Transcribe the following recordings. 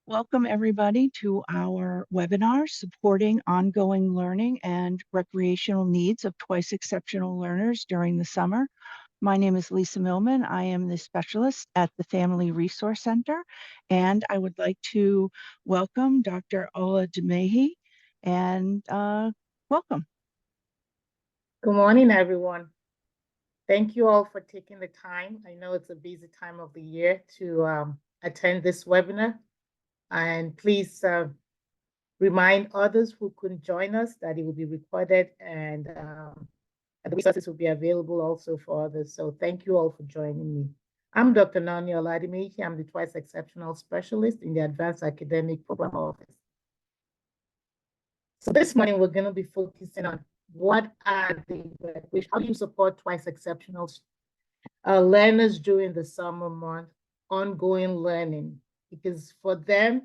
Welcome everybody to our webinar, Supporting Ongoing Learning and Recreational Needs of Twice Exceptional Learners During the Summer. My name is Lisa Millman. I am the specialist at the Family Resource Center, and I would like to welcome Dr. Oladimeji, and welcome. Good morning, everyone. Thank you all for taking the time. I know it's a busy time of the year to attend this webinar. And please remind others who couldn't join us that it will be recorded and the resources will be available also for others. So thank you all for joining me. I'm Dr. Nonye Oladimeji. I'm the Twice Exceptional Specialist in the Advanced Academic Program Office. So this morning, we're going to be focusing on what are how do you support Twice Exceptional learners during the summer month, ongoing learning, because for them,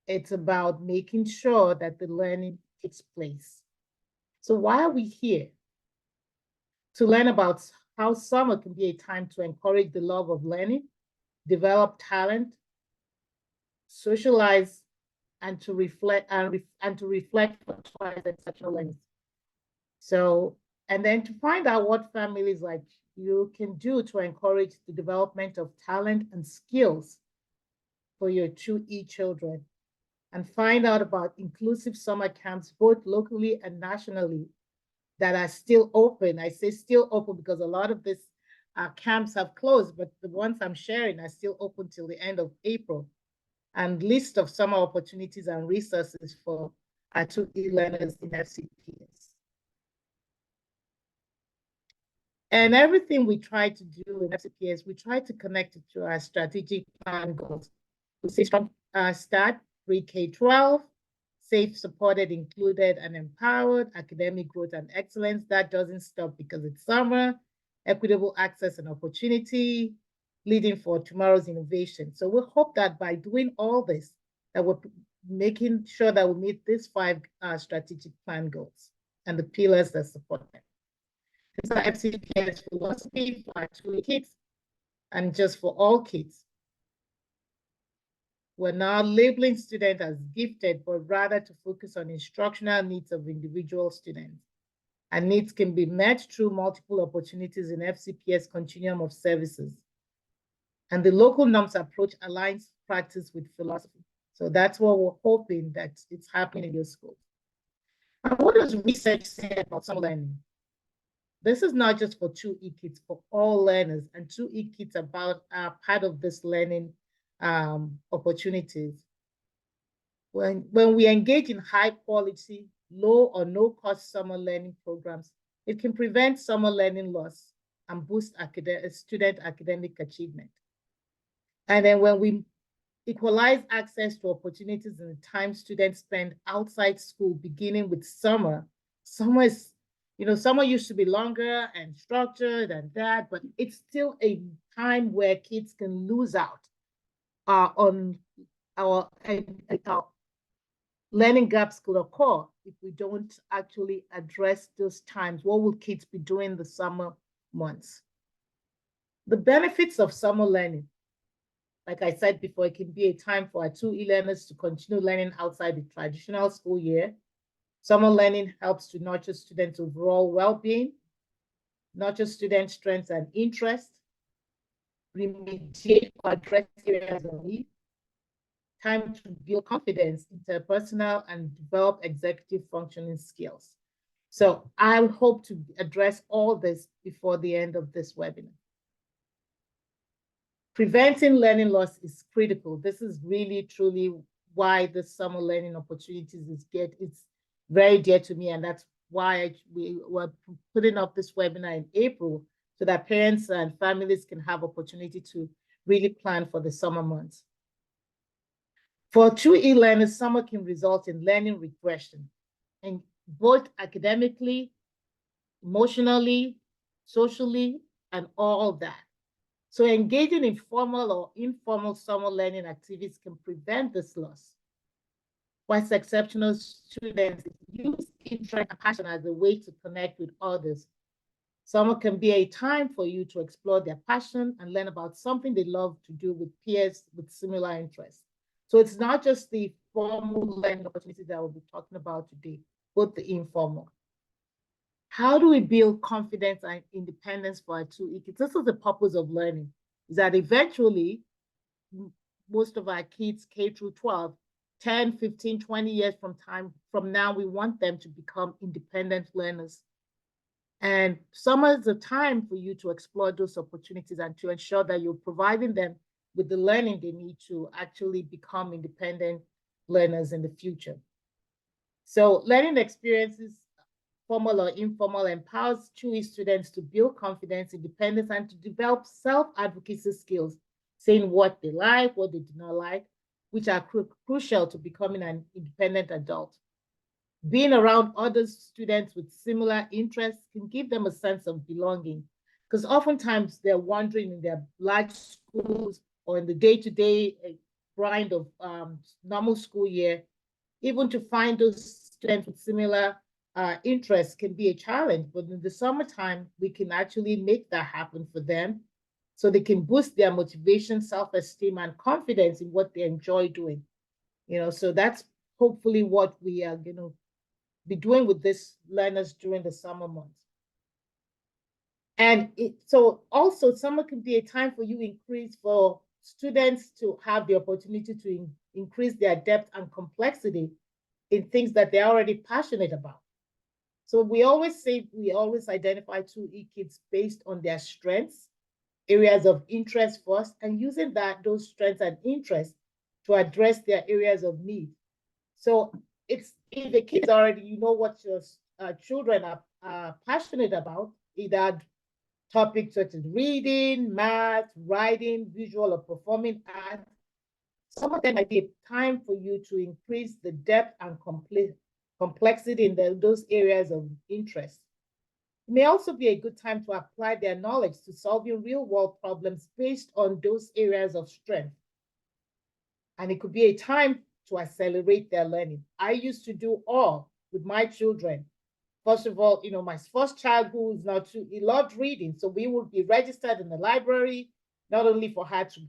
it's about making sure that the learning takes place. So why are we here? To learn about how summer can be a time to encourage the love of learning, develop talent, socialize, and to reflect for Twice Exceptional learners. So, and then to find out what families like you can do to encourage the development of talent and skills for your 2E children, and find out about inclusive summer camps, both locally and nationally, that are still open. I say still open because a lot of these camps have closed, but the ones I'm sharing are still open till the end of April. And list of summer opportunities and resources for our 2E learners in FCPS. And everything we try to do in FCPS, we try to connect it to our strategic plan goals. We say start pre-K-12, safe, supported, included, and empowered, academic growth and excellence. That doesn't stop because it's summer, equitable access and opportunity, leading for tomorrow's innovation. So we hope that by doing all this, that we're making sure that we meet these 5 strategic plan goals and the pillars that support them. It's our FCPS philosophy for our 2 kids and just for all kids. We're not labeling students as gifted, but rather to focus on instructional needs of individual students. And needs can be met through multiple opportunities in FCPS continuum of services. And the local norms approach aligns practice with philosophy. So that's what we're hoping that it's happening in your school. And what does research say about summer learning? This is not just for 2E kids, for all learners, and 2E kids are part of this learning opportunities. When we engage in high quality, low or no cost summer learning programs, it can prevent summer learning loss and boost student academic achievement. And then when we equalize access to opportunities in the time students spend outside school, beginning with summer, summer used to be longer and structured and that, but it's still a time where kids can lose out on our learning gaps could occur if we don't actually address those times. What will kids be doing the summer months? The benefits of summer learning. Like I said before, it can be a time for our 2E learners to continue learning outside the traditional school year. Summer learning helps to nurture students' overall well-being, nurture students' strengths and interests, remediate or address areas of need, time to build confidence, interpersonal, and develop executive functioning skills. So I hope to address all this before the end of this webinar. Preventing learning loss is critical. This is really, truly why the summer learning opportunities it's very dear to me, and that's why we were putting up this webinar in April, so that parents and families can have opportunity to really plan for the summer months. For 2E learners, summer can result in learning regression, and both academically, emotionally, socially, and all that. So engaging in formal or informal summer learning activities can prevent this loss. Twice Exceptional students use interest and passion as a way to connect with others. Summer can be a time for you to explore their passion and learn about something they love to do with peers with similar interests. So it's not just the formal learning opportunities that we'll be talking about today, but the informal. How do we build confidence and independence for our 2E kids? This is the purpose of learning, is that eventually most of our kids K through 12, 10, 15, 20 years from now, we want them to become independent learners. And summer is a time for you to explore those opportunities and to ensure that you're providing them with the learning they need to actually become independent learners in the future. So learning experiences, formal or informal, empowers 2E students to build confidence, independence, and to develop self-advocacy skills, saying what they like, what they do not like, which are crucial to becoming an independent adult. Being around other students with similar interests can give them a sense of belonging, because oftentimes they're wandering in their large schools or in the day-to-day grind of normal school year. Even to find those students with similar interests can be a challenge, but in the summertime, we can actually make that happen for them so they can boost their motivation, self-esteem, and confidence in what they enjoy doing. So that's hopefully what we are going to be doing with these learners during the summer months. And so also summer can be a time for for students to have the opportunity to increase their depth and complexity in things that they're already passionate about. So we always identify 2E kids based on their strengths, areas of interest first, and using those strengths and interests to address their areas of need. So if the kids already, what your children are passionate about, either topics such as reading, math, writing, visual or performing arts, some of them might be a time for you to increase the depth and complexity in those areas of interest. It may also be a good time to apply their knowledge to solving real-world problems based on those areas of strength. And it could be a time to accelerate their learning. I used to do all with my children. First of all, my first child, who is now 2, he loved reading. So we would be registered in the library, not only for her to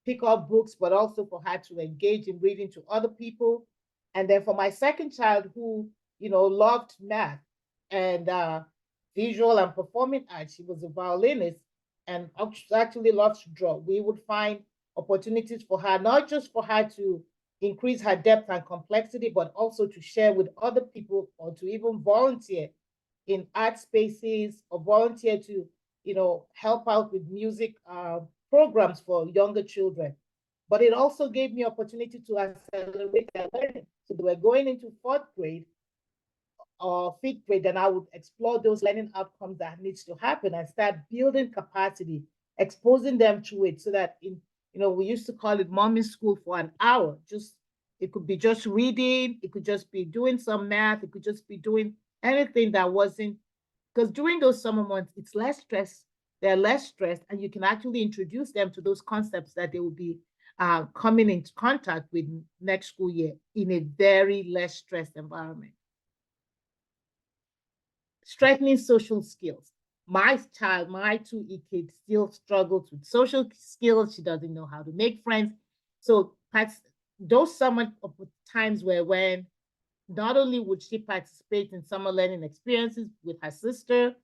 pick up books, but also for her to engage in reading to other people. And then for my second child, who, loved math and visual and performing arts, she was a violinist and actually loves to draw. We would find opportunities for her, not just for her to increase her depth and complexity, but also to share with other people or to even volunteer in art spaces or volunteer to, help out with music programs for younger children. But it also gave me opportunity to accelerate their learning. So they were going into 4th grade or 5th grade, and I would explore those learning outcomes that needs to happen and start building capacity, exposing them to it so that we used to call it mommy school for an hour. It could be just reading, it could just be doing some math, it could just be doing anything that wasn't, because during those summer months, it's less stress, they're less stressed, and you can actually introduce them to those concepts that they will be coming into contact with next school year in a very less stressed environment. Strengthening social skills. My 2E kid still struggles with social skills. She doesn't know how to make friends. So those summer times were when not only would she participate in summer learning experiences with her sister,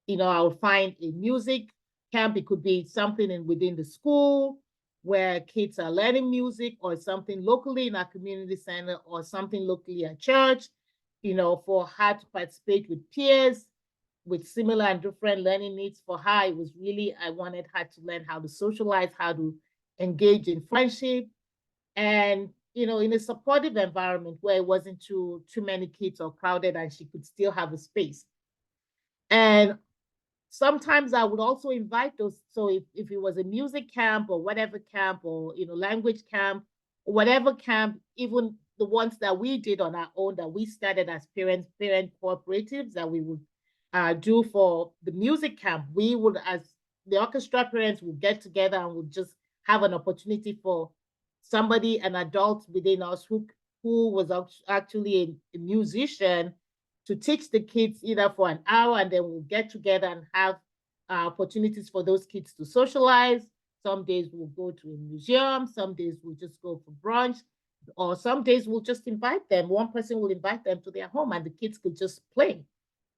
I would find a music camp. It could be something within the school where kids are learning music, or something locally in our community center, or something locally at church, for her to participate with peers with similar and different learning needs. For her, it was really, I wanted her to learn how to socialize, how to engage in friendship, and, in a supportive environment where it wasn't too many kids or crowded, and she could still have a space. And sometimes I would also invite those. So if it was a music camp or whatever camp, or, language camp, or whatever camp, even the ones that we did on our own, that we started as parent cooperatives that we would do for the music camp, we would, as the orchestra parents, would get together and would just have an opportunity for somebody, an adult within us who was actually a musician, to teach the kids either for an hour, and then we'll get together and have opportunities for those kids to socialize, Some days we'll go to a museum, some days we'll just go for brunch, or some days we'll just invite them. One person will invite them to their home and the kids could just play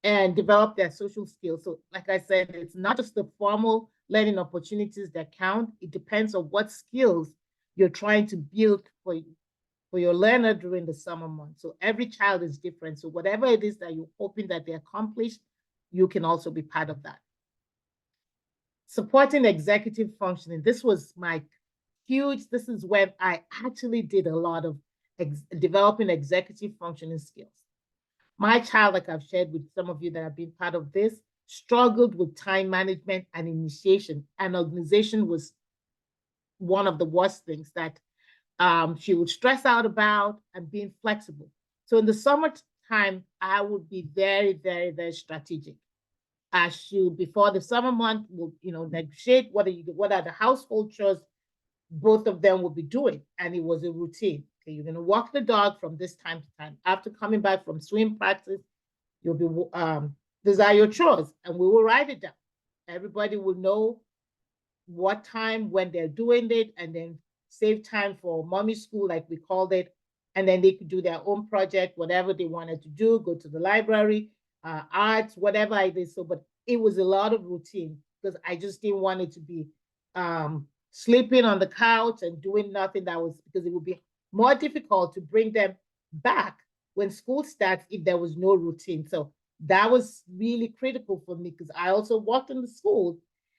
and develop their social skills. So like I said, it's not just the formal learning opportunities that count. It depends on what skills you're trying to build for your learner during the summer months. So every child is different. So whatever it is that you're hoping that they accomplish, you can also be part of that. Supporting executive functioning. This was my this is when I actually did a lot of developing executive functioning skills. My child, like I've shared with some of you that have been part of this, struggled with time management and initiation. And organization was one of the worst things that she would stress out about, and being flexible. So in the summertime, I would be very, very, very strategic. Before the summer month, will negotiate what are the household chores both of them will be doing, and it was a routine. Okay, you're going to walk the dog from this time to time. After coming back from swim practice, you'll be these are your chores, and we will write it down. Everybody will know what time when they're doing it, and then save time for mommy school, like we called it, and then they could do their own project, whatever they wanted to do, go to the library, arts, whatever it is. So, but it was a lot of routine because I just didn't want it to be sleeping on the couch and doing nothing. Because it would be more difficult to bring them back when school starts if there was no routine. So that was really critical for me because I also worked in the school,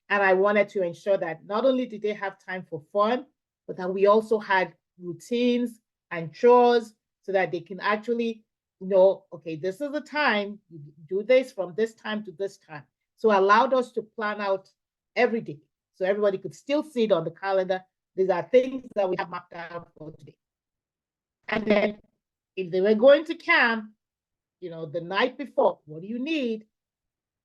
and I wanted to ensure that not only did they have time for fun, but that we also had routines and chores so that they can actually know, okay, this is the time, you do this from this time to this time. So it allowed us to plan out every day. So everybody could still see it on the calendar. These are things that we have mapped out for today. And then if they were going to camp, the night before, what do you need?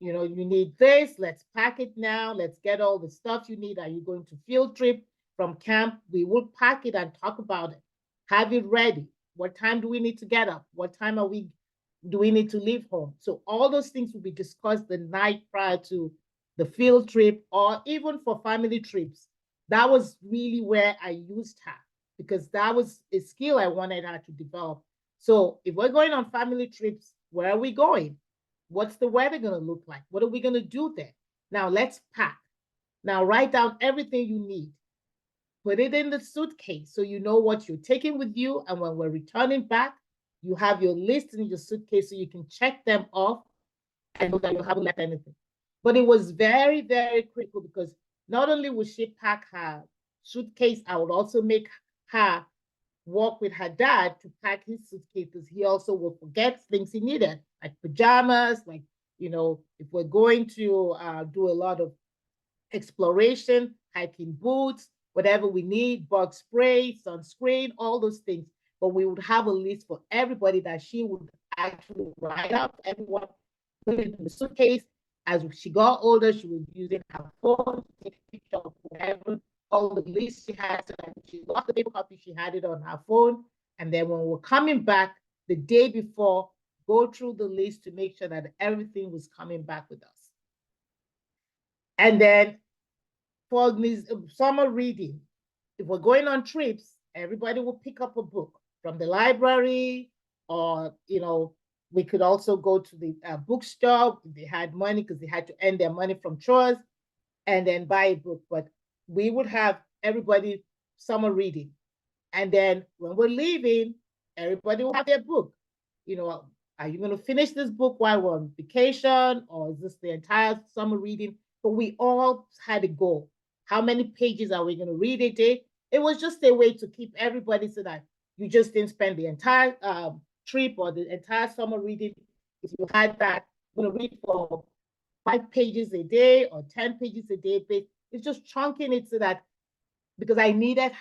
You need this, let's pack it now. Let's get all the stuff you need. Are you going to field trip from camp? We will pack it and talk about it. Have it ready. What time do we need to get up? What time do we need to leave home? So all those things will be discussed the night prior to the field trip, or even for family trips. That was really where I used her, because that was a skill I wanted her to develop. So if we're going on family trips, where are we going? What's the weather going to look like? What are we going to do there? Now let's pack. Now write down everything you need. Put it in the suitcase so you know what you're taking with you. And when we're returning back, you have your list in your suitcase so you can check them off and know that you haven't left anything. But it was very, very critical because not only would she pack her suitcase, I would also make her work with her dad to pack his suitcase because he also will forget things he needed, like pajamas, like, if we're going to do a lot of exploration, hiking boots, whatever we need, bug spray, sunscreen, all those things. But we would have a list for everybody that she would actually write up, everyone, put it in the suitcase. As she got older, she was using her phone to take a picture of whatever, all the lists she had. So that she lost the paper copy, she had it on her phone. And then when we're coming back the day before, go through the list to make sure that everything was coming back with us. And then for summer reading, if we're going on trips, everybody will pick up a book from the library, or, we could also go to the bookstore if they had money, because they had to earn their money from chores, and then buy a book. But we would have everybody summer reading. And then when we're leaving, everybody will have their book. Are you going to finish this book while we're on vacation, or is this the entire summer reading? But we all had a goal. How many pages are we going to read a day? It was just a way to keep everybody so that you just didn't spend the entire trip or the entire summer reading. If you had that, you're going to read for 5 pages a day or 10 pages a day, but it's just chunking it so that, because I needed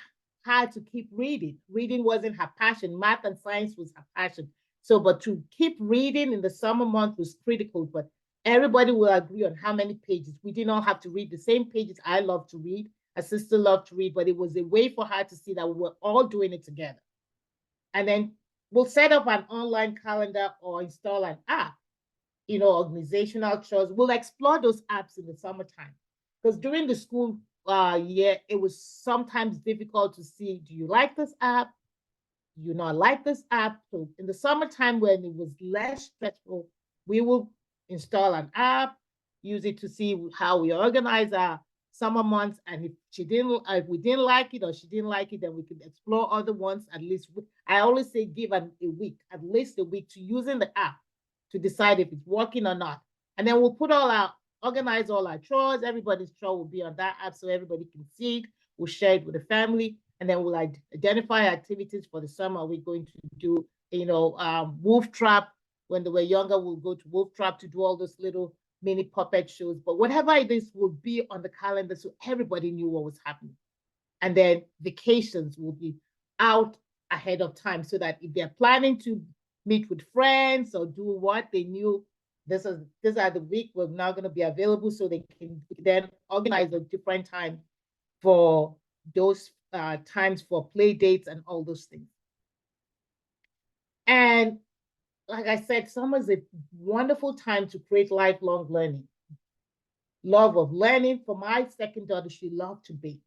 her to keep reading. Reading wasn't her passion. Math and science was her passion. So, but to keep reading in the summer month was critical, but everybody will agree on how many pages. We did not have to read the same pages. I love to read. Her sister loved to read, but it was a way for her to see that we were all doing it together. And then we'll set up an online calendar or install an app, organizational chores. We'll explore those apps in the summertime, because during the school yeah, it was sometimes difficult to see, do you like this app? Do you not like this app? So in the summertime when it was less stressful, we will install an app, use it to see how we organize our summer months. And if we didn't like it or she didn't like it, then we could explore other ones. At least I always say give a week, at least a week to using the app to decide if it's working or not. And then we'll organize all our chores. Everybody's chore will be on that app so everybody can see it. We'll share it with the family, and then we'll identify activities for the summer. We're going to do, wolf trap. When they were younger, we'll go to wolf trap to do all those little mini puppet shows. But whatever it is will be on the calendar so everybody knew what was happening. And then vacations will be out ahead of time so that if they're planning to meet with friends or do what, they knew these are the week we're now going to be available, so they can then organize a different time for those times for play dates and all those things. And like I said, summer is a wonderful time to create lifelong learning. Love of learning. For my second daughter, she loved to bake.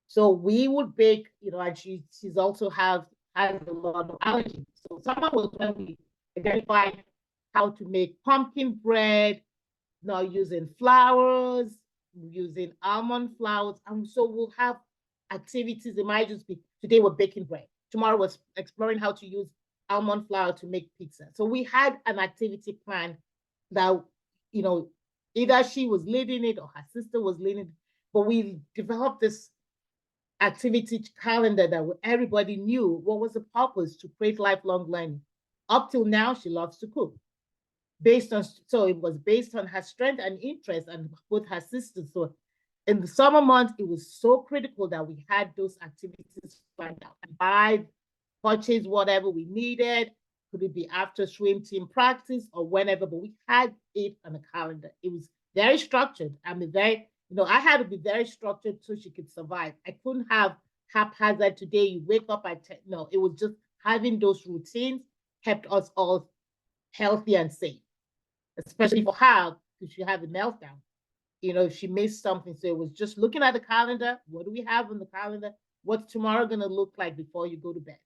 So we would bake, and she's also has a lot of allergies. So summer was when we identified how to make pumpkin bread, now using flowers, using almond flours. And so we'll have activities. It might just be today we're baking bread. Tomorrow we're exploring how to use almond flour to make pizza. So we had an activity plan that, either she was leading it or her sister was leading it, but we developed this activity calendar that everybody knew what was the purpose to create lifelong learning. Up till now, she loves to cook. So it was based on her strength and interest and both her sisters. So in the summer months, it was so critical that we had those activities planned out and purchase whatever we needed. Could it be after swim team practice or whenever, but we had it on a calendar. It was very structured. I had to be very structured so she could survive. I couldn't have haphazard today. You wake up at 10. No, it was just having those routines kept us all healthy and safe, especially for her, because she had a meltdown. If she missed something. So it was just looking at the calendar. What do we have on the calendar? What's tomorrow going to look like before you go to bed?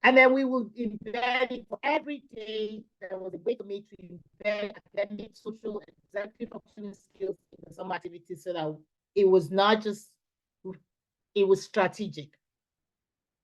And then we will embed it for every day. There was a way for me to embed academic, social, executive functioning skills in some activities so that it was not just, it was strategic.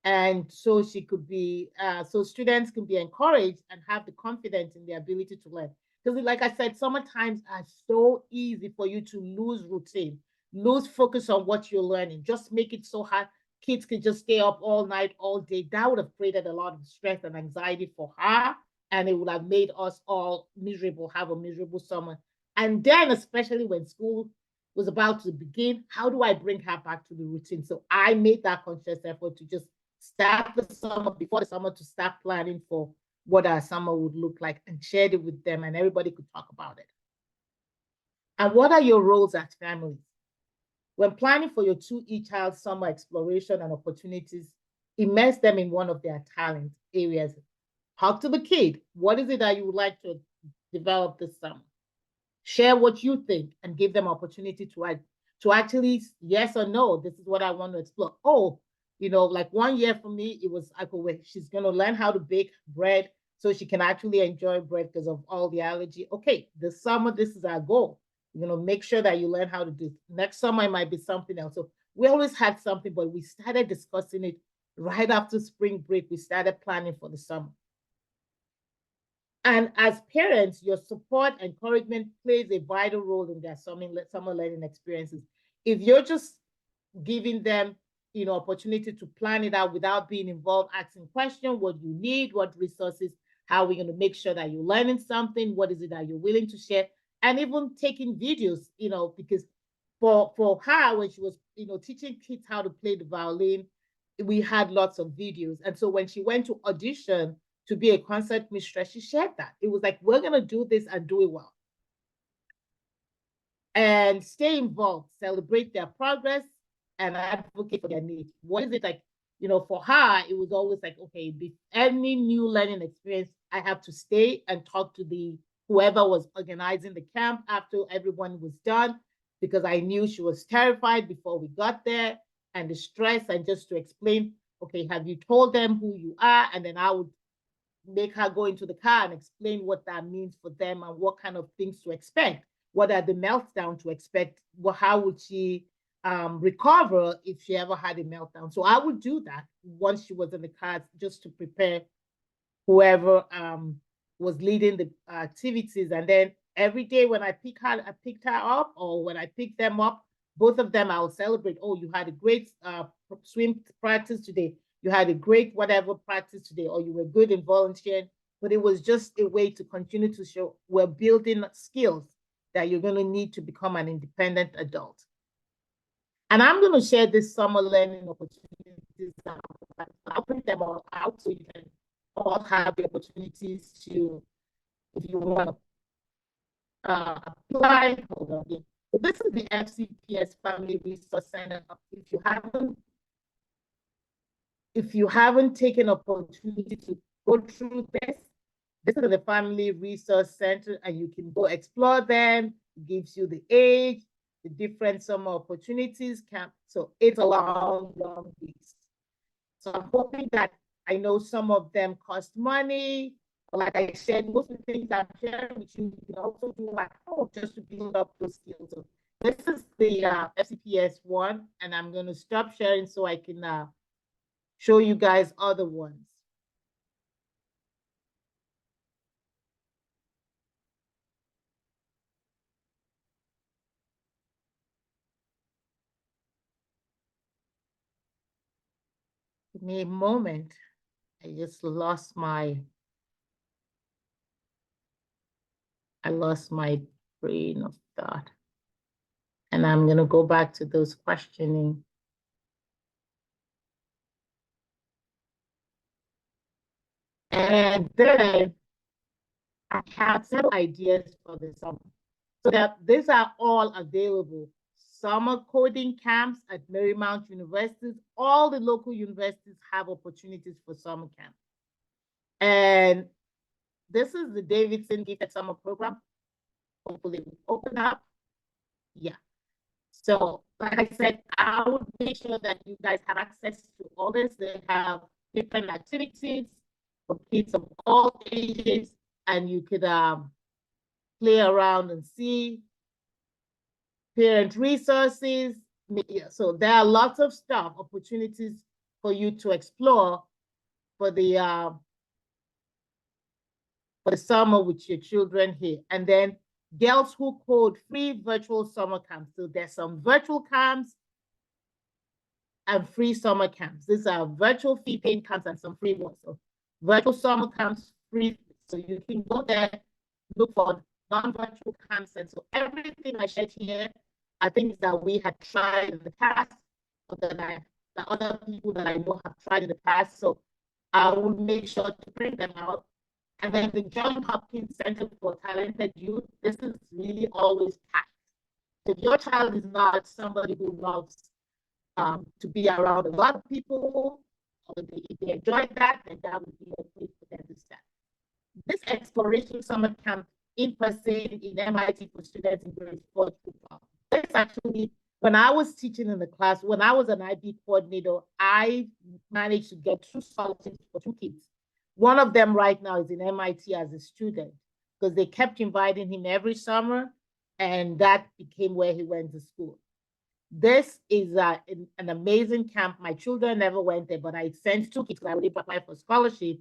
And so so students can be encouraged and have the confidence in their ability to learn. Because like I said, summertimes are so easy for you to lose routine, lose focus on what you're learning, just make it so hard. Kids could just stay up all night, all day. That would have created a lot of stress and anxiety for her. And it would have made us all miserable, have a miserable summer. And then, especially when school was about to begin, how do I bring her back to the routine? So I made that conscious effort to just start the summer before the summer to start planning for what our summer would look like and shared it with them and everybody could talk about it. And what are your roles as families? When planning for your 2E-child summer exploration and opportunities, immerse them in one of their talent areas. Talk to the kid. What is it that you would like to develop this summer? Share what you think and give them opportunity to actually yes or no, this is what I want to explore. Oh, like 1 year for me, it was like, oh, wait, she's going to learn how to bake bread so she can actually enjoy bread because of all the allergy. Okay, this summer, this is our goal. Make sure that you learn how to do. Next summer, it might be something else. So we always had something, but we started discussing it right after spring break. We started planning for the summer. And as parents, your support, encouragement plays a vital role in their summer learning experiences. If you're just giving them, opportunity to plan it out without being involved, asking questions, what you need, what resources, how are we going to make sure that you're learning something, what is it that you're willing to share, and even taking videos, because for her, when she was, teaching kids how to play the violin, we had lots of videos. And so when she went to audition to be a concert mistress, she shared that. It was like, we're going to do this and do it well. And stay involved, celebrate their progress, and advocate for their needs. What is it like? For her, it was always like, okay, any new learning experience, I have to stay and talk to whoever was organizing the camp after everyone was done. because I knew she was terrified before we got there, and the stress, and just to explain, okay, have you told them who you are? And then I would make her go into the car and explain what that means for them and what kind of things to expect. What are the meltdown to expect? Well, how would she recover if she ever had a meltdown? So I would do that once she was in the car, just to prepare whoever was leading the activities. And then every day when I picked her up, or when I picked them up, both of them, I'll celebrate. Oh, you had a great swim practice today. You had a great whatever practice today, or you were good in volunteering. But it was just a way to continue to show we're building skills that you're going to need to become an independent adult. And I'm going to share this summer learning opportunities. I'll print them all out so you can all have the opportunities to, if you want to apply. Hold on. So this is the FCPS Family Resource Center. If you haven't taken opportunity to go through this is the Family Resource Center, and you can go explore them. It gives you the age, the different summer opportunities. So it's a long list. So I'm hoping that, I know some of them cost money. Like I said, most of the things I'm sharing with you, you can also do at home just to build up those skills. So this is the FCPS one, and I'm going to stop sharing so I can show you guys other ones. Give me a moment. I just lost my train of thought. And I'm going to go back to those questioning. And then I have several ideas for the summer. So that these are all available. Summer coding camps at Marymount universities. All the local universities have opportunities for summer camp. And this is the Davidson Gifted Summer Program. Hopefully it will open up. Yeah. So like I said, I would make sure that you guys have access to all this. They have different activities for kids of all ages, and you could play around and see. Parent resources. So there are lots of stuff, opportunities for you to explore for the summer with your children here. And then Girls Who Code free virtual summer camps. So there's some virtual camps and free summer camps. These are virtual fee-paying camps and some free ones. So virtual summer camps free. So you can go there, look for non-virtual camps. And so everything I shared here are things that we had tried in the past, or that other people that I know have tried in the past. So I will make sure to bring them out. And then the John Hopkins Center for Talented Youth, this is really always packed. If your child is not somebody who loves to be around a lot of people, or if they enjoy that, then that would be a place for them to start. This exploration summer camp in person in MIT for students in grades 4 through 12. This actually, when I was teaching in the class, when I was an IB coordinator, I managed to get 2 scholarships for 2 kids. One of them right now is in MIT as a student, because they kept inviting him every summer, and that became where he went to school. This is an amazing camp. My children never went there, but I sent 2 kids. I already applied for scholarship,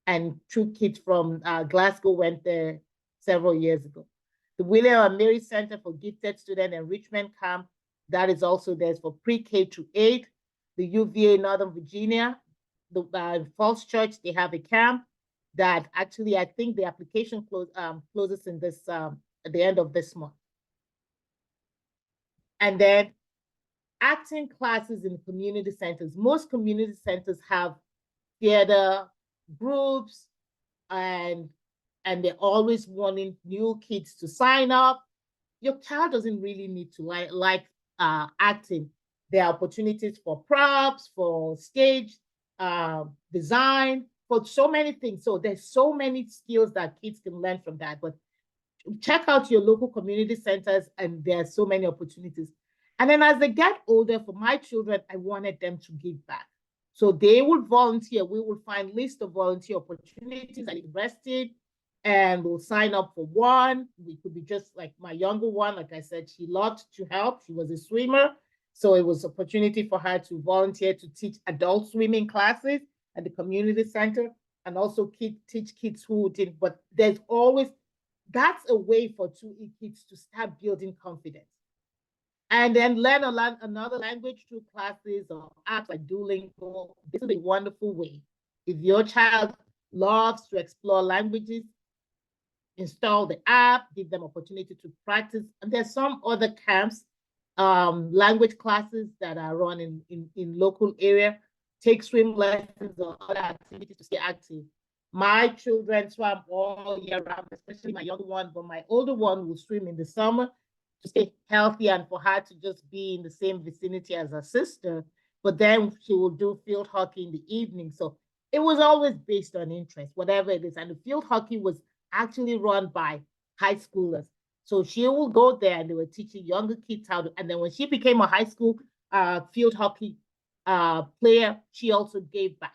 and 2 kids from Glasgow went there several years ago. The William and Mary Center for Gifted Student Enrichment Camp, that is also there for pre-K to 8. The UVA Northern Virginia, the Falls Church, they have a camp that actually, I think the application closes in this at the end of this month. And then acting classes in community centers. Most community centers have theater groups, and they're always wanting new kids to sign up. Your child doesn't really need to like acting. There are opportunities for props, for stage design, for so many things. So there's so many skills that kids can learn from that. But check out your local community centers, and there are so many opportunities. And then as they get older, for my children, I wanted them to give back. So they would volunteer. We would find list of volunteer opportunities at university, and we'll sign up for one. We could be just like my younger one. Like I said, she loved to help. She was a swimmer. So it was an opportunity for her to volunteer to teach adult swimming classes at the community center, and also teach kids who didn't. But there's always, that's a way for 2E kids to start building confidence. And then learn another language through classes or apps like Duolingo. This is a wonderful way. If your child loves to explore languages, install the app, give them opportunity to practice. And there's some other camps, language classes that are run in local area. Take swim lessons or other activities to stay active. My children swam all year round, especially my younger one, but my older one will swim in the summer to stay healthy and for her to just be in the same vicinity as her sister. But then she will do field hockey in the evening. So it was always based on interest, whatever it is. And the field hockey was actually run by high schoolers. So she will go there and they were teaching younger kids how to, and then when she became a high school field hockey player, she also gave back.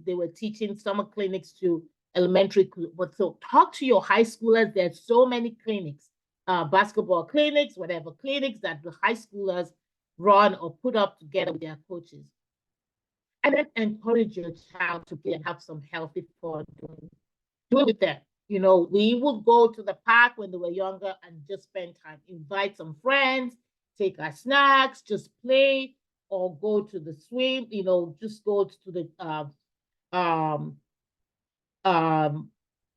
They were teaching summer clinics to elementary, but so talk to your high schoolers. There's so many clinics, basketball clinics, whatever clinics that the high schoolers run or put up together with their coaches. And then encourage your child to play and have some healthy fun doing with them. You know, we would go to the park when they were younger and just spend time, invite some friends, take our snacks, just play, or go to the swim, you know, just go to the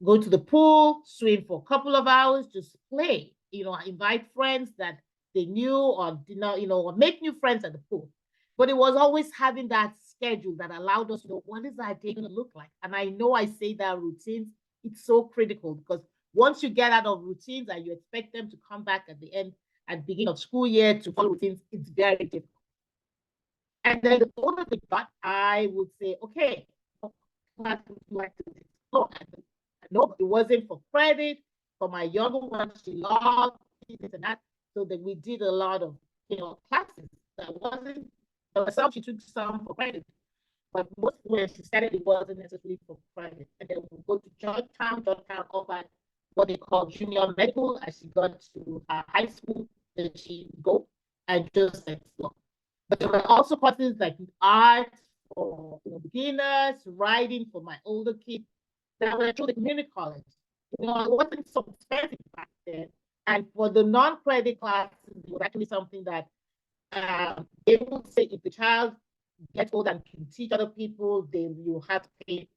go to the pool, swim for a couple of hours, just play, you know, invite friends that they knew or did not, you know, or make new friends at the pool. But it was always having that schedule that allowed us to know what is our day going to look like. And I know I say that routines, it's so critical because once you get out of routines and you expect them to come back at the end, at the beginning of school year to follow routines, it's very difficult. And then the older they got, I would say, okay, no, it wasn't for credit. For my younger one, she loved this and that. So that we did a lot of, you know, classes. That wasn't, there was some she took some for credit, but most when she started, it wasn't necessarily for credit. And then we go to Georgetown offered what they call junior medical as she got to high school. Then she go and just explore. But there were also courses like art for beginners, writing for my older kids that were through the community college. You know, it wasn't so expensive back then. And for the non-credit classes, it was actually something that they would say if the child gets old and can teach other people, then you have to pay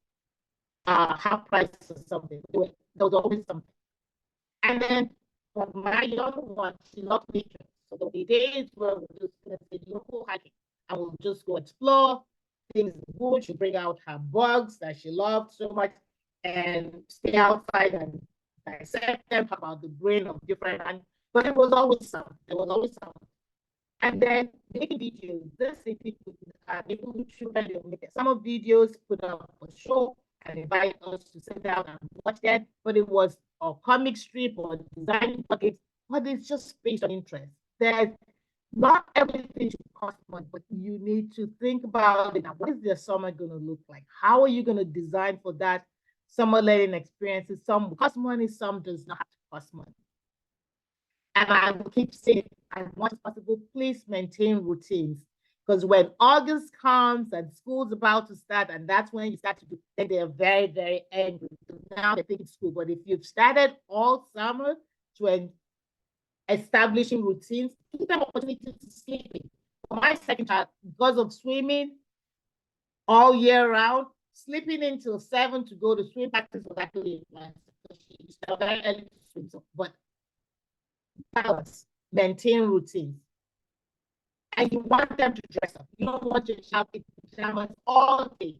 half price or something. There was always something. And then for my younger one, she loved nature. So there'll be days where we're just going to say local hiking and we'll just go explore things good. She'll bring out her bugs that she loved so much and stay outside and dissect them about the brain of different animals. But it was always some. There was always some. And then making videos. This is people who children will make some of videos, put up a show, and invite us to sit down and watch that. But it was a comic strip or design buckets, but it's just based on interest. There's not everything should cost money, but you need to think about it. Now, what is their summer going to look like? How are you going to design for that summer learning experiences? Some cost money, some does not have to cost money. And I will keep saying, as much as possible, please maintain routines. Because when August comes and school's about to start, and that's when you start to do, then they're very, very angry. Now they think it's school. But if you've started all summer to establishing routines, give them opportunity to sleep. For my second child, because of swimming all year round, sleeping until 7 to go to swim practice was actually a plan. She started very early to swim. So, but balance, maintain routines. And you want them to dress up. You don't want your child in pajamas all day.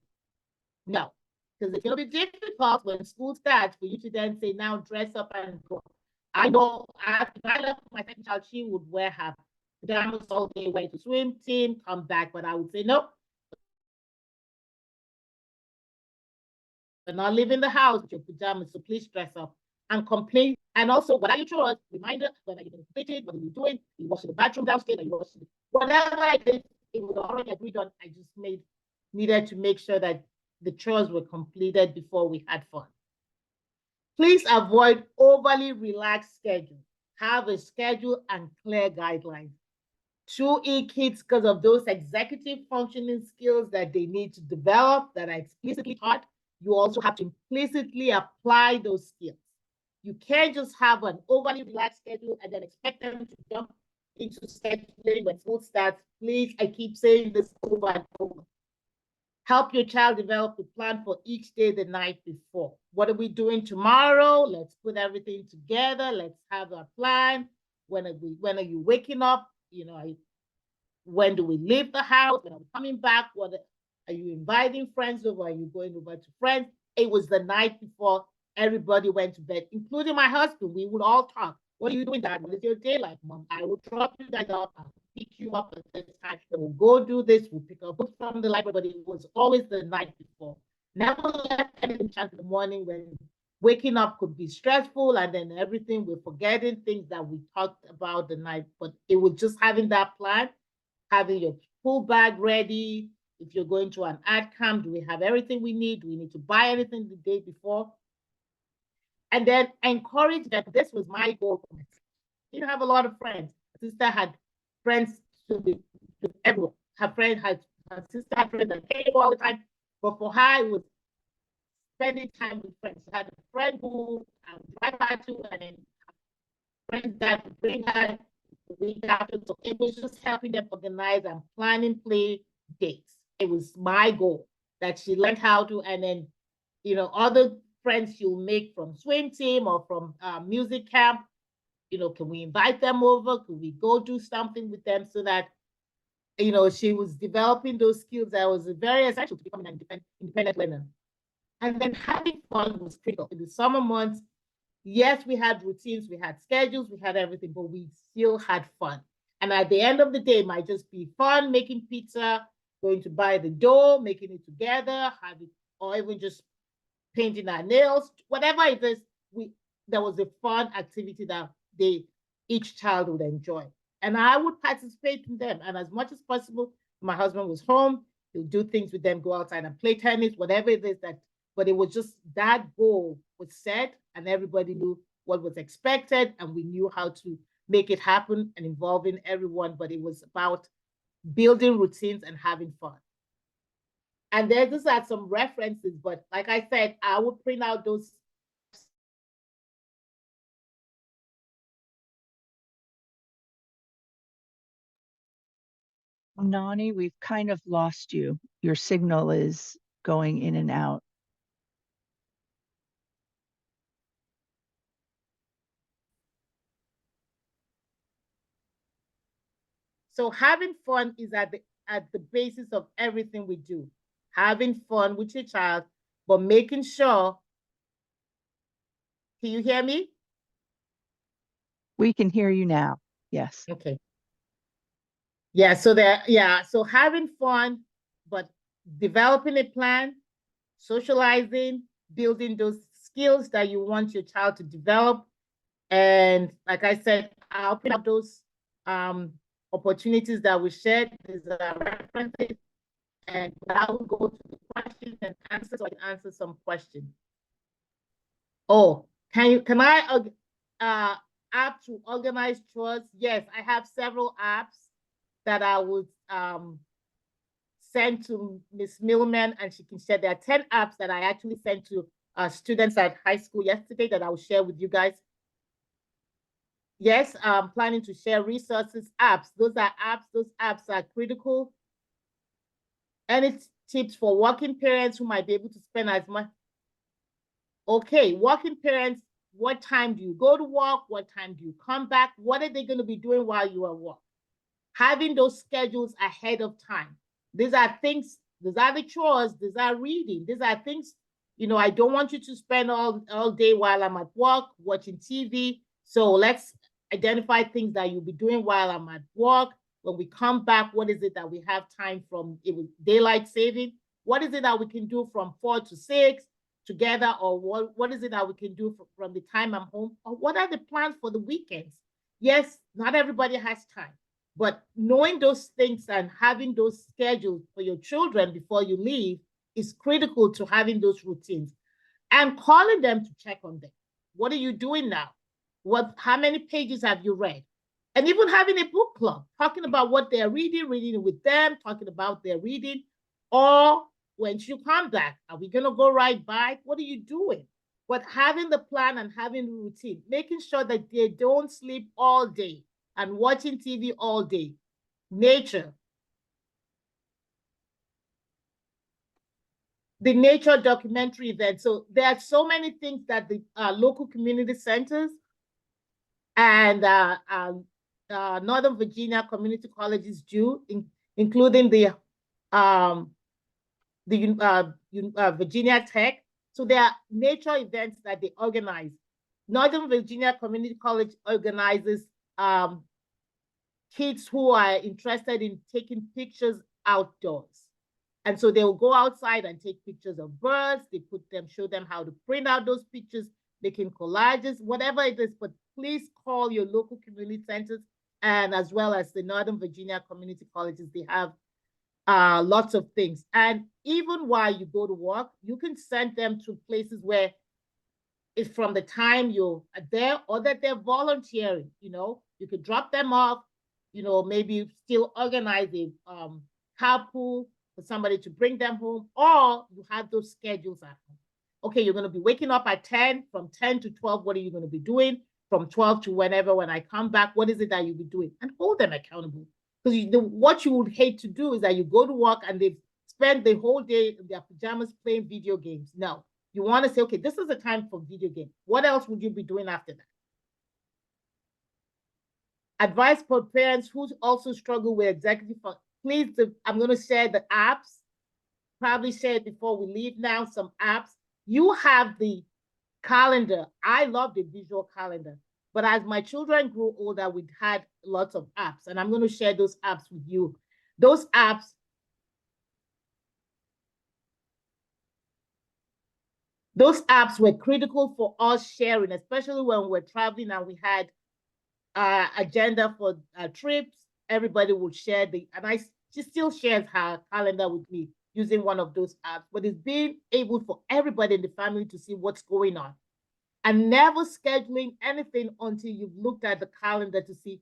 No, because it's going to be difficult when school starts for you to then say, now dress up and go. I know if I left my second child, she would wear her pajamas all day, went to swim team, come back. But I would say, no, but not leaving the house with your pajamas, so please dress up and complain. And also, what are your chores? Reminder, whether you're completed, whether you're doing, you wash the bathroom downstairs, or you wash whatever I did, it was already agreed on. I just needed to make sure that the chores were completed before we had fun. Please avoid overly relaxed schedule. Have a schedule and clear guidelines. 2E kids, because of those executive functioning skills that they need to develop that are explicitly taught, you also have to implicitly apply those skills. You can't just have an overly relaxed schedule and then expect them to jump into scheduling when school starts. Please, I keep saying this over and over. Help your child develop a plan for each day the night before. What are we doing tomorrow? Let's put everything together. Let's have a plan. When are you waking up? When do we leave the house? When are we coming back? Are you inviting friends over? Are you going over to friends? It was the night before everybody went to bed, including my husband. We would all talk. What are you doing, Dad? What is your day like, Mom? I will drop you guys off. I'll pick you up at this time. So we'll go do this. We'll pick up books from the library, but it was always the night before. Never left anything chance in the morning when waking up could be stressful, and then everything, we're forgetting things that we talked about the night. But it was just having that plan, having your full bag ready. If you're going to an art camp, do we have everything we need? Do we need to buy anything the day before? And then encourage that. This was my goal for myself. You have a lot of friends. My sister had friends to everyone. Her sister had friends that came all the time. But for her, it was spending time with friends. She had a friend who drive her to, and then friends that would bring her the week after. So it was just helping them organize and planning play dates. It was my goal that she learned how to, and then, other friends she'll make from swim team or from music camp. Can we invite them over? Could we go do something with them so that, she was developing those skills that was very essential to becoming an independent learner. And then having fun was critical. In the summer months, yes, we had routines, we had schedules, we had everything, but we still had fun. And at the end of the day, it might just be fun, making pizza, going to buy the dough, making it together, or even just painting our nails, whatever it is, there was a fun activity that each child would enjoy. And I would participate in them. And as much as possible, my husband was home, he'll do things with them, go outside and play tennis, whatever it is but it was just that goal was set and everybody knew what was expected and we knew how to make it happen and involving everyone, but it was about building routines and having fun. And there just are some references, but like I said, I would print out those. Nani, we've kind of lost you. Your signal is going in and out. So having fun is at the basis of everything we do. Having fun with your child, but making sure. Can you hear me? We can hear you now. Yes. Okay. Yeah, so having fun, but developing a plan, socializing, building those skills that you want your child to develop. And like I said, I'll put up those opportunities that we shared. These are references. And I will go to the questions and answers, so I can answer some questions. Oh, can I app to organize chores? Yes, I have several apps that I would send to Ms. Millman, and she can share. There are 10 apps that I actually sent to students at high school yesterday that I will share with you guys. Yes, I'm planning to share resources, apps. Those apps are critical. Any tips for working parents who might be able to spend as much? Okay, working parents, what time do you go to work? What time do you come back? What are they going to be doing while you are at work? Having those schedules ahead of time. These are things, these are the chores, these are reading, these are things, I don't want you to spend all day while I'm at work watching TV. So let's identify things that you'll be doing while I'm at work. When we come back, what is it that we have time from daylight saving? What is it that we can do from 4 to 6 together, or what is it that we can do from the time I'm home, or what are the plans for the weekends? Yes, not everybody has time, but knowing those things and having those schedules for your children before you leave is critical to having those routines, and calling them to check on them. What are you doing now? How many pages have you read? And even having a book club, talking about what they're reading with them, talking about their reading. Or when you come back, are we going to go ride bike? What are you doing? But having the plan and having the routine, making sure that they don't sleep all day and watching TV all day. Nature. The nature documentary event. So there are so many things that the local community centers and Northern Virginia community colleges do, including the Virginia Tech. So there are nature events that they organize. Northern Virginia Community College organizes kids who are interested in taking pictures outdoors. And so they will go outside and take pictures of birds. They show them how to print out those pictures, making collages, whatever it is. But please call your local community centers, and as well as the Northern Virginia community colleges. They have lots of things. And even while you go to work, you can send them to places where it's from the time you're there, or that they're volunteering. You could drop them off, maybe still organize a carpool for somebody to bring them home, or you have those schedules at home. Okay, you're going to be waking up at 10, from 10 to 12, what are you going to be doing? From 12 to whenever, when I come back, what is it that you'll be doing? And hold them accountable. Because what you would hate to do is that you go to work and they've spent the whole day in their pajamas playing video games. No, you want to say, okay, this is the time for video game. What else would you be doing after that? Advice for parents who also struggle with executive function. Please, I'm going to share the apps. Probably share it before we leave now, some apps. You have the calendar. I love the visual calendar. But as my children grew older, we had lots of apps. And I'm going to share those apps with you. Those apps were critical for us sharing, especially when we're traveling and we had agenda for trips. Everybody would share and she still shares her calendar with me using one of those apps. But it's being able for everybody in the family to see what's going on, and never scheduling anything until you've looked at the calendar to see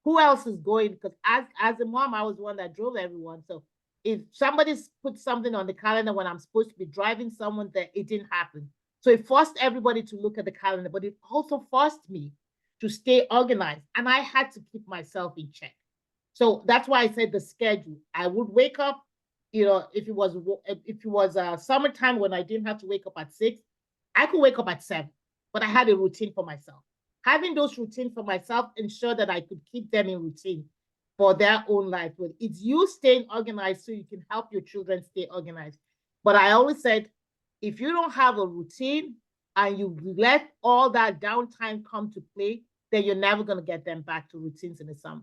who else is going. Because as a mom, I was the one that drove everyone. So if somebody's put something on the calendar when I'm supposed to be driving someone there, it didn't happen. So it forced everybody to look at the calendar, but it also forced me to stay organized. And I had to keep myself in check. So that's why I said the schedule. I would wake up, if it was summertime when I didn't have to wake up at 6, I could wake up at 7, but I had a routine for myself. Having those routines for myself ensured that I could keep them in routine for their own life. But it's you staying organized so you can help your children stay organized. But I always said, if you don't have a routine and you let all that downtime come to play, then you're never going to get them back to routines in the summer.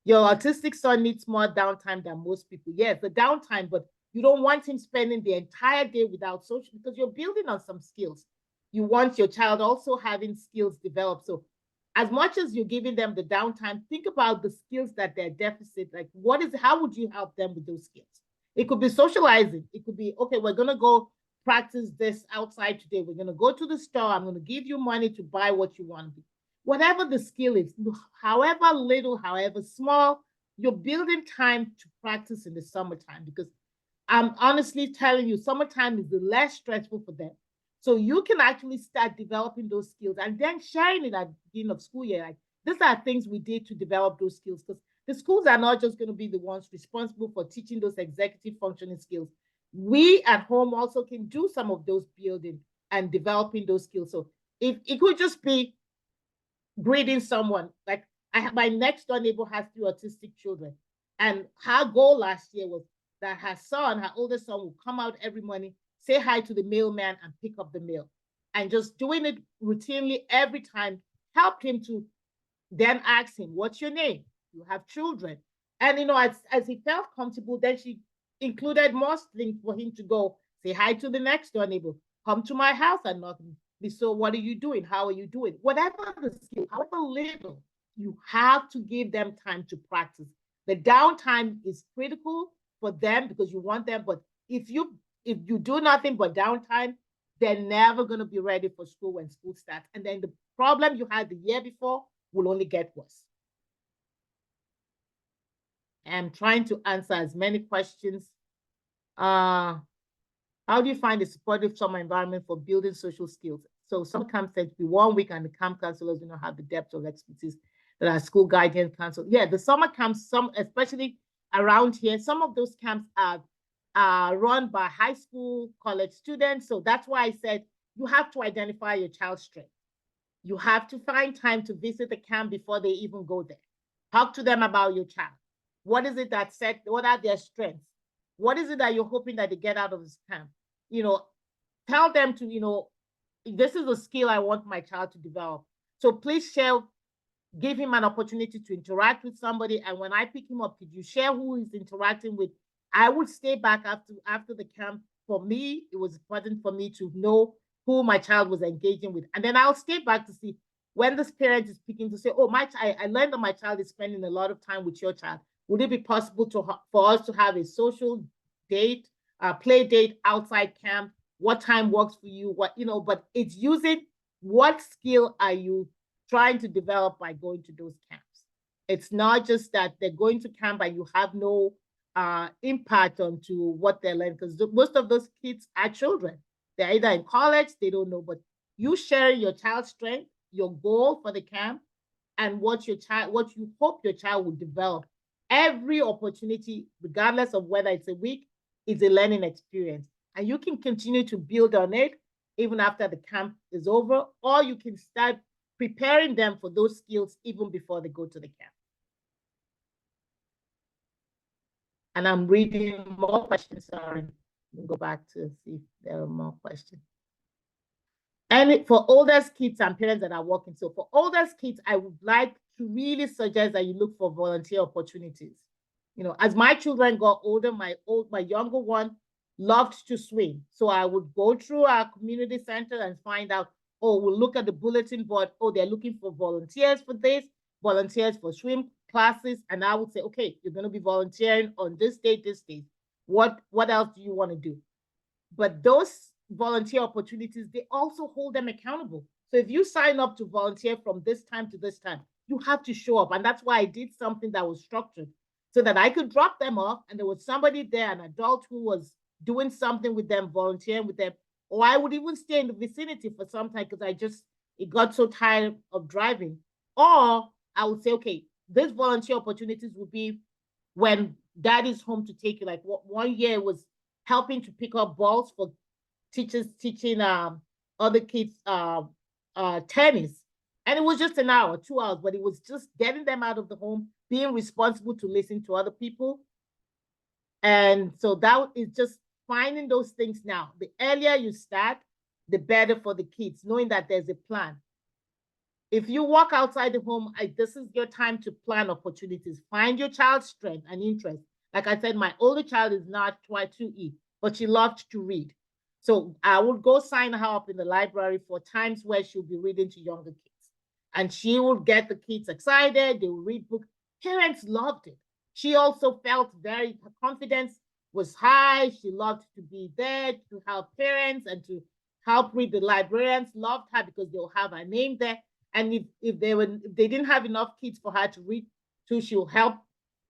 Your autistic son needs more downtime than most people. Yes, the downtime, but you don't want him spending the entire day without social, because you're building on some skills. You want your child also having skills developed. So as much as you're giving them the downtime, think about the skills that they're deficit. Like how would you help them with those skills? It could be socializing. It could be, okay, we're going to go practice this outside today. We're going to go to the store. I'm going to give you money to buy what you want to do. Whatever the skill is, however little, however small, you're building time to practice in the summertime, because I'm honestly telling you, summertime is the less stressful for them. So you can actually start developing those skills and then sharing it at the beginning of school year. Like, these are things we did to develop those skills, because the schools are not just going to be the ones responsible for teaching those executive functioning skills. We at home also can do some of those building and developing those skills. So if it could just be greeting someone, like my next door neighbor has 3 autistic children, and her goal last year was that her oldest son, will come out every morning, say hi to the mailman and pick up the mail. And just doing it routinely every time helped him to then ask him, what's your name? You have children. And, as he felt comfortable, then she included more things for him to go Say hi to the next door neighbor. Come to my house and knock. So what are you doing? How are you doing? Whatever the skill, however little, you have to give them time to practice. The downtime is critical for them because you want them. But if you do nothing but downtime, they're never going to be ready for school when school starts. And then the problem you had the year before will only get worse. I'm trying to answer as many questions. How do you find a supportive summer environment for building social skills? So some camps tend to be 1 week, and the camp counselors do not have the depth of expertise that our school guidance council. Yeah, the summer camps, some especially around here, some of those camps are run by high school, college students. So that's why I said you have to identify your child's strength. You have to find time to visit the camp before they even go there. Talk to them about your child. What is it that set? What are their strengths? What is it that you're hoping that they get out of this camp? Tell them to, this is a skill I want my child to develop. So please share, give him an opportunity to interact with somebody. And when I pick him up, could you share who he's interacting with? I would stay back after the camp. For me, it was important for me to know who my child was engaging with. And then I'll stay back to see when this parent is speaking to say, oh, I learned that my child is spending a lot of time with your child. Would it be possible for us to have a social date, play date outside camp? What time works for you? But it's using what skill are you trying to develop by going to those camps? It's not just that they're going to camp and you have no impact onto what they're learning, because most of those kids are children. They're either in college, they don't know, but you share your child's strength, your goal for the camp, and what you hope your child will develop. Every opportunity, regardless of whether it's a week, is a learning experience. And you can continue to build on it even after the camp is over, or you can start preparing them for those skills even before they go to the camp. And I'm reading more questions. Sorry, we'll go back to see if there are more questions. And for older kids and parents that are working, so for older kids, I would like to really suggest that you look for volunteer opportunities. As my children got older, my younger one loved to swim. So I would go through our community center and find out, we'll look at the bulletin board. They're looking for volunteers for this, volunteers for swim classes. And I would say, okay, you're going to be volunteering on this date, this date. What else do you want to do? But those volunteer opportunities, they also hold them accountable. So if you sign up to volunteer from this time to this time, you have to show up. And that's why I did something that was structured so that I could drop them off and there was somebody there, an adult who was doing something with them, volunteering with them. Or I would even stay in the vicinity for some time because it got so tired of driving. Or I would say, okay, these volunteer opportunities would be when dad is home to take you. Like 1 year was helping to pick up balls for teachers teaching other kids tennis. And it was just an hour, 2 hours, but it was just getting them out of the home, being responsible to listen to other people. And so that is just finding those things now. The earlier you start, the better for the kids, knowing that there's a plan. If you walk outside the home, this is your time to plan opportunities. Find your child's strength and interest. Like I said, my older child is not 2E, but she loved to read. So I would go sign her up in the library for times where she'll be reading to younger kids. And she would get the kids excited. They would read books. Parents loved it. She also felt her confidence was high. She loved to be there to help parents and to help read. The librarians loved her because they'll have her name there. And if they didn't have enough kids for her to read to, she'll help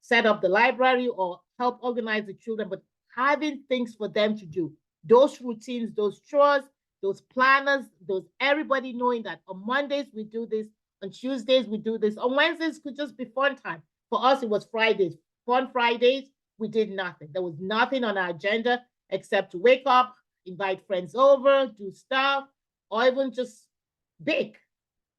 set up the library or help organize the children, but having things for them to do, those routines, those chores, those planners, everybody knowing that on Mondays we do this, on Tuesdays we do this, on Wednesdays could just be fun time. For us, it was Fridays. Fun Fridays, we did nothing. There was nothing on our agenda except to wake up, invite friends over, do stuff, or even just bake.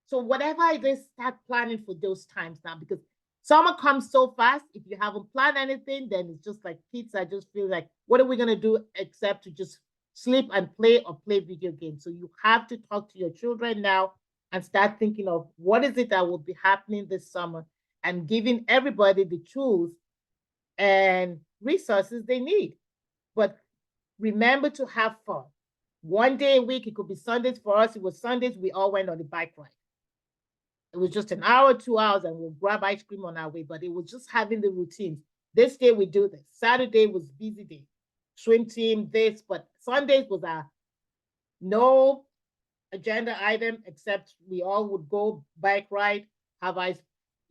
So whatever it is, start planning for those times now, because summer comes so fast. If you haven't planned anything, then it's just like kids are just feel like, what are we going to do except to just sleep and play or play video games? So you have to talk to your children now and start thinking of what is it that will be happening this summer and giving everybody the tools and resources they need. But remember to have fun. One day a week, it could be Sundays. For us, it was Sundays. We all went on the bike ride. It was just an hour, 2 hours, and we'll grab ice cream on our way. But it was just having the routines. This day we do this. Saturday was busy day. Swim team, this. But Sundays was our no agenda item, except we all would go bike ride, have ice,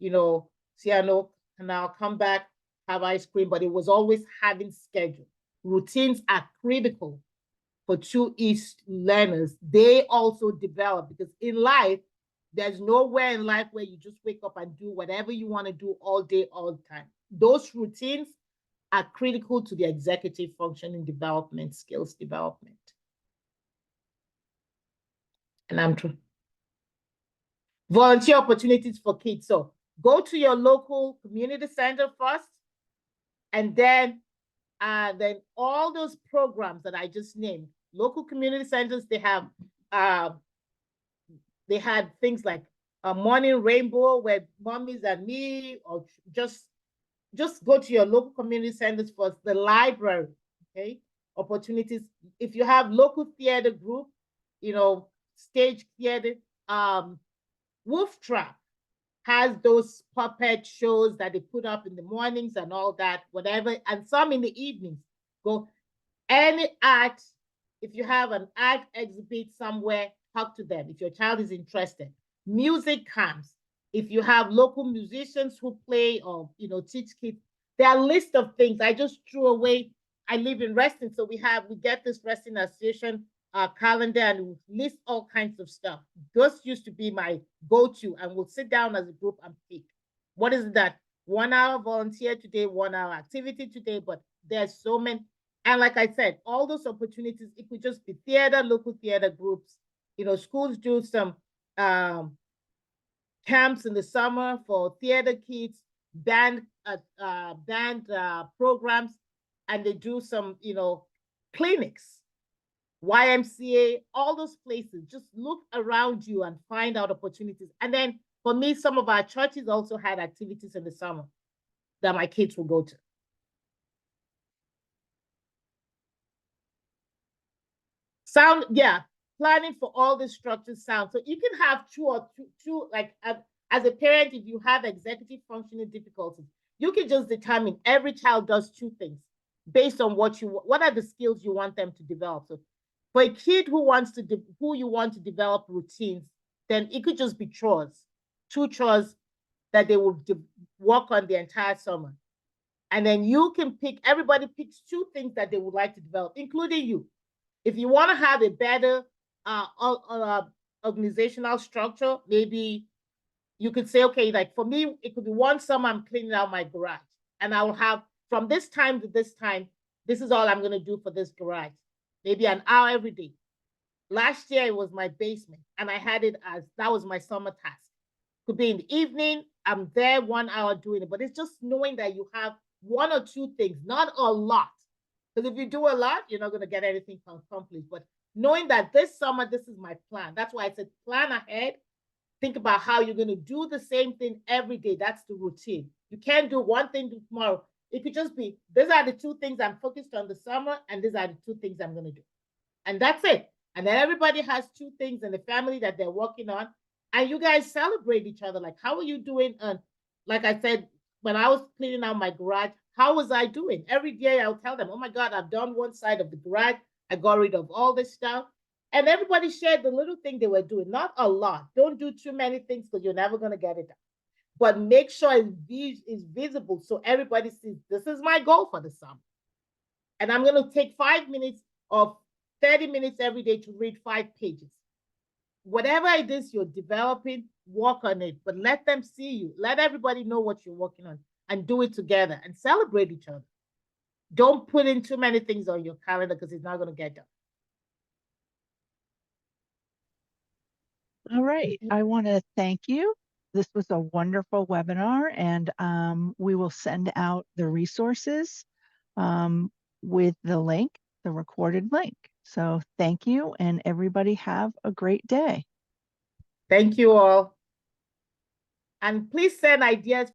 Siano Canal, come back, have ice cream. But it was always having schedule. Routines are critical for 2 learners. They also develop, because in life, there's nowhere in life where you just wake up and do whatever you want to do all day, all the time. Those routines are critical to the executive functioning development, skills development. And I'm true. Volunteer opportunities for kids. So go to your local community center first, and then all those programs that I just named, local community centers, they had things like a morning rainbow where mommies and me, or just go to your local community centers first, the library, okay? Opportunities. If you have local theater group, stage theater, Wolf Trap has those puppet shows that they put up in the mornings and all that, whatever, and some in the evenings. Go any art. If you have an art exhibit somewhere, talk to them if your child is interested. Music camps. If you have local musicians who play or teach kids, there are a list of things. I just threw away. I live in Reston, so we get this Reston Association calendar, and we list all kinds of stuff. Those used to be my go-to, and we'll sit down as a group and pick. What is that? 1 hour volunteer today, 1 hour activity today, but there's so many. And like I said, all those opportunities, it could just be theater, local theater groups. Schools do some camps in the summer for theater kids, band programs, and they do some, clinics, YMCA, all those places. Just look around you and find out opportunities. And then for me, some of our churches also had activities in the summer that my kids will go to. Sound, yeah, planning for all the structures sound. So you can have two, like as a parent, if you have executive functioning difficulties, you can just determine every child does 2 things based on what are the skills you want them to develop. So for a kid who you want to develop routines, then it could just be chores, 2 chores that they will work on the entire summer. And then you can everybody picks 2 things that they would like to develop, including you. If you want to have a better organizational structure, maybe you could say, okay, like for me, it could be one summer I'm cleaning out my garage, and I will have from this time to this time, this is all I'm going to do for this garage. Maybe an hour every day. Last year, it was my basement, and I had it that was my summer task. Could be in the evening, I'm there 1 hour doing it, but it's just knowing that you have 1 or 2 things, not a lot. Because if you do a lot, you're not going to get anything accomplished. But knowing that this summer, this is my plan. That's why I said plan ahead. Think about how you're going to do the same thing every day. That's the routine. You can't do one thing tomorrow. It could just be, these are the 2 things I'm focused on the summer, and these are the 2 things I'm going to do. And that's it. And then everybody has 2 things in the family that they're working on. And you guys celebrate each other. Like, how are you doing? And like I said, when I was cleaning out my garage, how was I doing? Every day I'll tell them, oh my God, I've done one side of the garage. I got rid of all this stuff. And everybody shared the little thing they were doing, not a lot. Don't do too many things because you're never going to get it done. But make sure it's visible so everybody sees this is my goal for the summer. And I'm going to take 5 minutes or 30 minutes every day to read 5 pages. Whatever it is you're developing, work on it, but let them see you. Let everybody know what you're working on and do it together and celebrate each other. Don't put in too many things on your calendar because it's not going to get done. All right. I want to thank you. This was a wonderful webinar, and we will send out the resources with the link, the recorded link. So thank you, and everybody have a great day. Thank you all. And please send ideas